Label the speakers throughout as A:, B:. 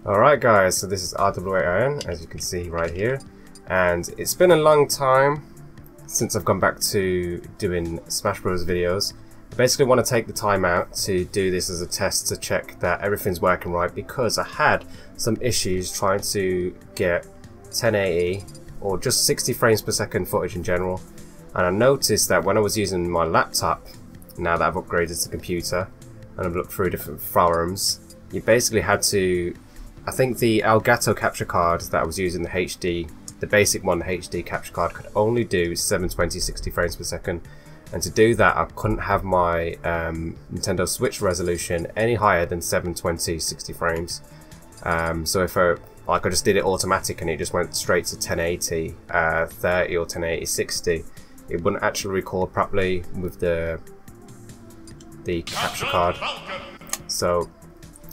A: Alright guys, so this is RWA Iron, as you can see right here, and it's been a long time since I've gone back to doing Smash Bros videos. I basically want to take the time out to do this as a test to check that everything's working right, because I had some issues trying to get 1080 or just 60 frames per second footage in general, and I noticed that when I was using my laptop, now that I've upgraded to computer and I've looked through different forums, you basically had to, I think the Elgato capture card that I was using, the HD, the basic one, the HD capture card, could only do 720 60 frames per second, and to do that I couldn't have my Nintendo Switch resolution any higher than 720 60 frames. So if I just did it automatic and it just went straight to 1080 30 or 1080 60, it wouldn't actually record properly with the capture card. So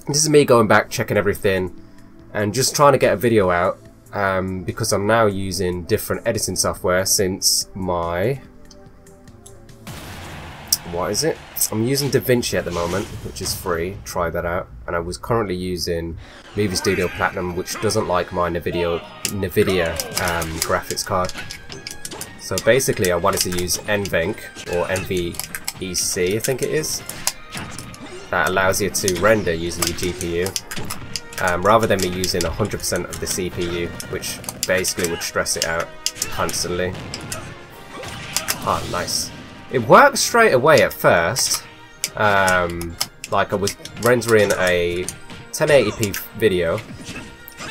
A: this is me going back, checking everything and just trying to get a video out, because I'm now using different editing software since my, what is it? I'm using DaVinci at the moment, which is free. Try that out. And I was currently using Movie Studio Platinum, which doesn't like my NVIDIA graphics card. So basically I wanted to use NVENC, or NVEC I think it is. That allows you to render using your GPU, rather than me using 100% of the CPU, which basically would stress it out constantly. Oh, nice. It worked straight away at first. Like I was rendering a 1080p video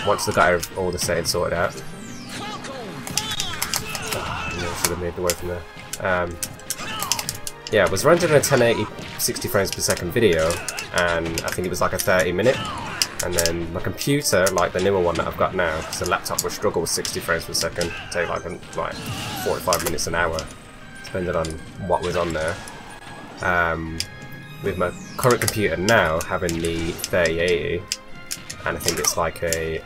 A: once I got all the settings sorted out. I should have moved away from there. Yeah, I was rendering a 1080 60 frames per second video, and I think it was like a 30-minute. And then my computer, like the newer one that I've got now, because the laptop would struggle with 60 frames per second, take like 45 minutes an hour, depending on what was on there. With my current computer now having the 3080, and I think it's like it's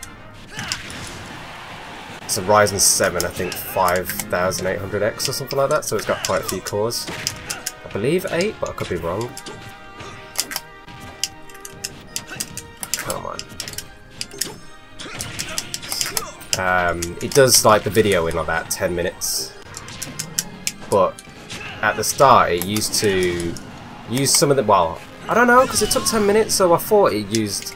A: a Ryzen 7, I think 5800X or something like that, so it's got quite a few cores. I believe 8, but I could be wrong. Come on. It does like the video in like about 10 minutes, but at the start it used to use some of the, well, I don't know, because it took 10 minutes, so I thought it used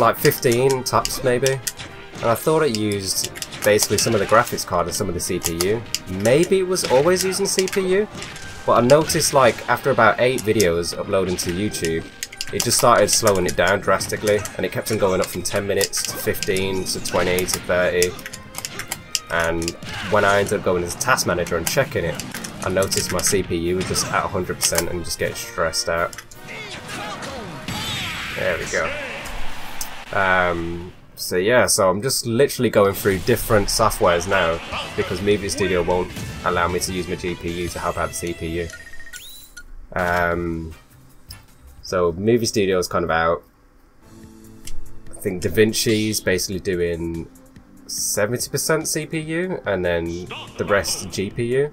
A: like 15 tops maybe, and I thought it used basically some of the graphics card and some of the CPU. Maybe it was always using CPU, but I noticed like after about 8 videos uploading to YouTube, it just started slowing it down drastically, and it kept on going up from 10 minutes to 15 to 20 to 30. And when I ended up going into Task Manager and checking it, I noticed my CPU was just at 100% and just getting stressed out. There we go. So yeah, so I'm just literally going through different softwares now, because Movie Studio won't allow me to use my GPU to help out the CPU. So Movie Studio is kind of out. I think DaVinci's basically doing 70% CPU and then the rest GPU,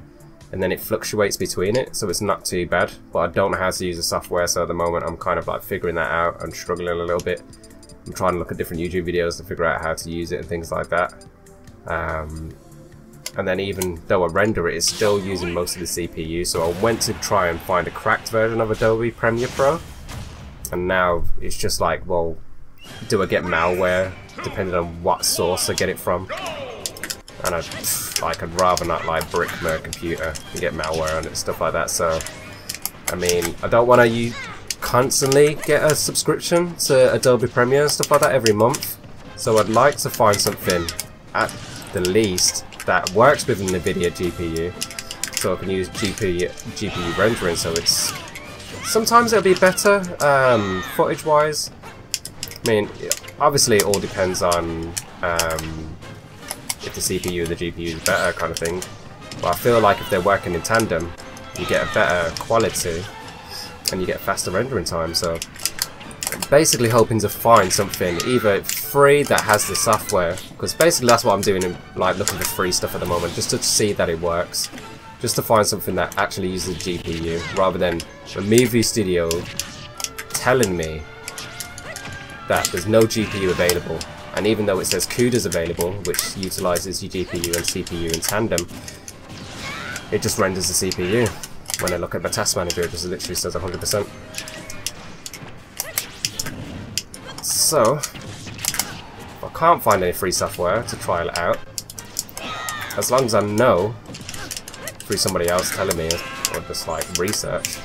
A: and then it fluctuates between it, so it's not too bad. But I don't know how to use the software, so at the moment I'm kind of like figuring that out and struggling a little bit. I'm trying to look at different YouTube videos to figure out how to use it and things like that. And then even though I render it, it's still using most of the CPU, so I went to try and find a cracked version of Adobe Premiere Pro, and now it's just like, well, do I get malware depending on what source I get it from? And I'd rather not like brick my computer and get malware on it and stuff like that. So I mean, I don't want to constantly get a subscription to Adobe Premiere and stuff like that every month, so I'd like to find something at the least that works with an NVIDIA GPU, so I can use GPU rendering, so it's sometimes it'll be better footage wise. I mean, obviously it all depends on if the CPU or the GPU is better kind of thing, but I feel like if they're working in tandem, you get a better quality and you get faster rendering time. So I'm basically hoping to find something either free that has the software, because basically that's what I'm doing, like looking for free stuff at the moment, just to see that it works, just to find something that actually uses the GPU, rather than a Movie Studio telling me that there's no GPU available, and even though it says CUDA's available, which utilizes your GPU and CPU in tandem, it just renders the CPU. When I look at the task manager, it just literally says 100%. So, if I can't find any free software to trial it out, as long as I know through somebody else telling me, or just like research,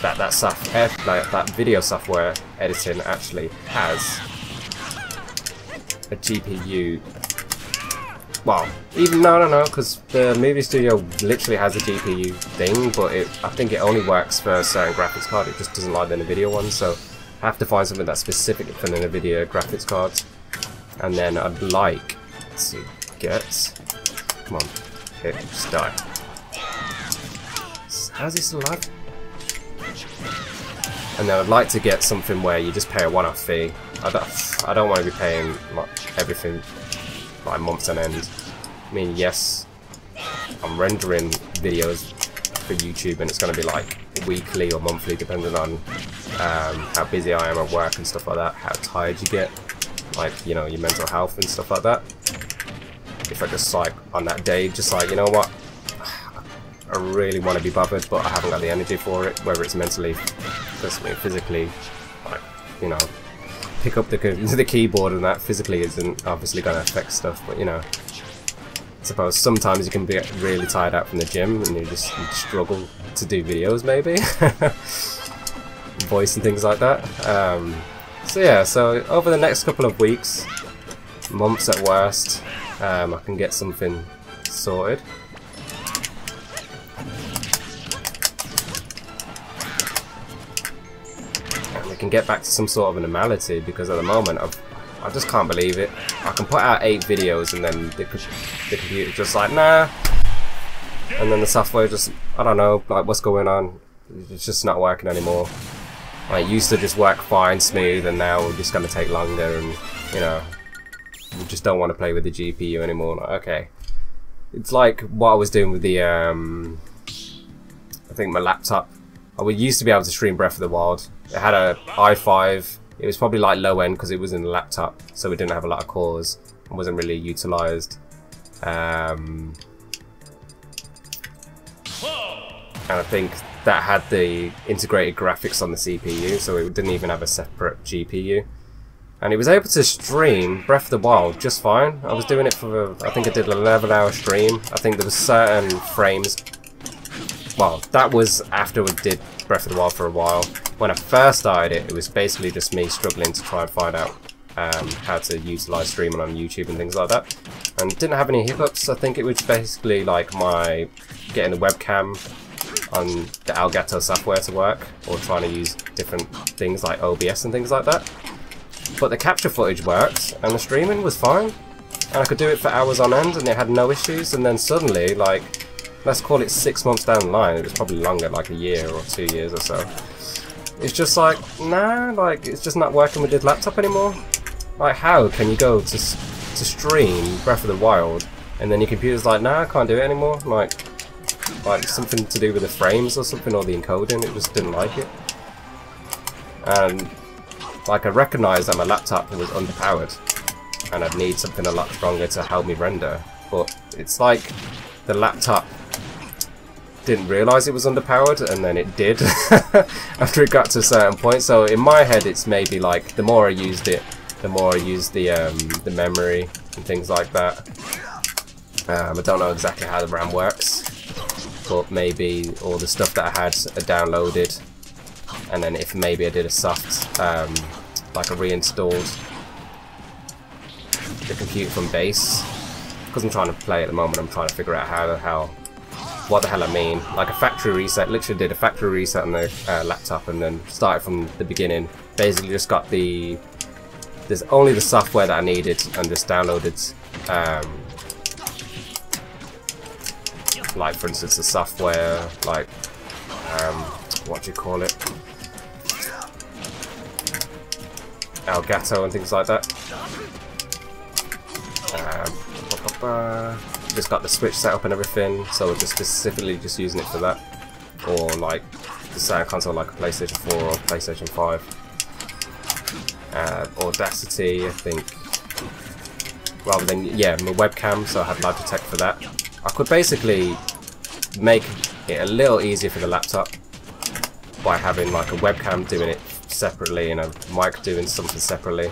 A: that that video software editing actually has a GPU. Well, even no, because the movie studio literally has a GPU thing, but I think it only works for a certain graphics card. It just doesn't like the NVIDIA one, so I have to find something that's specific for the NVIDIA graphics cards. And then I'd like to get... Come on, here, just die. How's he still alive? And then I'd like to get something where you just pay a one-off fee. I don't want to be paying like everything like months on end. I mean, yes, I'm rendering videos for YouTube, and it's going to be like weekly or monthly, depending on how busy I am at work and stuff like that, how tired you get, like, you know, your mental health and stuff like that. If I just like on that day, just like, you know what, I really want to be bothered, but I haven't got the energy for it, whether it's mentally, physically, like, you know, pick up the keyboard, and that physically isn't obviously going to affect stuff, but you know, I suppose sometimes you can be really tired out from the gym and you struggle to do videos, maybe voice and things like that. So yeah, so over the next couple of weeks, months at worst, I can get something sorted. Can get back to some sort of a normality, because at the moment I just can't believe it. I can put out 8 videos and then the computer just like, nah, and then the software just, I don't know, like, what's going on, it's just not working anymore. Like, it used to just work fine, smooth, and now it's just going to take longer, and you know, you just don't want to play with the GPU anymore. Like, okay, it's like what I was doing with the I think my laptop. I used to be able to stream Breath of the Wild. It had a i5. It was probably like low end because it was in the laptop, so it didn't have a lot of cores and wasn't really utilized. And I think that had the integrated graphics on the CPU, so it didn't even have a separate GPU. And it was able to stream Breath of the Wild just fine. I was doing it for, I think I did an 11-hour stream. I think there was certain frames. Well, that was after we did Breath of the Wild for a while. When I first started it, it was basically just me struggling to try and find out how to utilize streaming on YouTube and things like that. And didn't have any hiccups. I think it was basically like my getting the webcam on the Elgato software to work, or trying to use different things like OBS and things like that. But the capture footage worked, and the streaming was fine. And I could do it for hours on end, and it had no issues. And then suddenly, like, let's call it 6 months down the line, it was probably longer, like a year or 2 years or so. It's just like, nah, like, it's just not working with this laptop anymore. Like, how can you go to stream Breath of the Wild, and then your computer's like, nah, I can't do it anymore? Like something to do with the frames or something, or the encoding, it just didn't like it. And, like, I recognised that my laptop was underpowered, and I'd need something a lot stronger to help me render. But it's like the laptop didn't realise it was underpowered, and then it did after it got to a certain point. So in my head, it's maybe like the more I used it, the more I used the memory and things like that. I don't know exactly how the RAM works, but maybe all the stuff that I had downloaded, and then if maybe I did a soft, like I reinstalled the computer from base, because I'm trying to play at the moment. I'm trying to figure out what the hell I mean. Like a factory reset, literally did a factory reset on the laptop, and then started from the beginning. Basically just got there's only the software that I needed, and just downloaded, like for instance the software, like, what do you call it? Elgato and things like that. Just got the Switch set up and everything, so just specifically just using it for that, or like the sound console like a PlayStation 4 or PlayStation 5. Audacity, I think, rather than, yeah, my webcam, so I have Logitech for that. I could basically make it a little easier for the laptop by having like a webcam doing it separately and a mic doing something separately.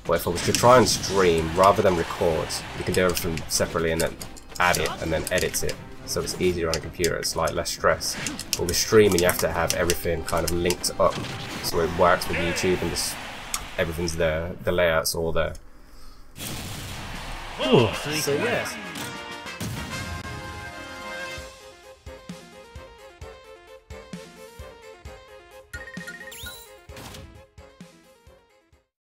A: But if I was to try and stream rather than record, you can do everything separately and then add it and then edit it, so it's easier on a computer. It's like less stress. But with streaming, you have to have everything kind of linked up so it works with YouTube and just everything's there. The layout's all there.
B: Ooh.
A: So yes.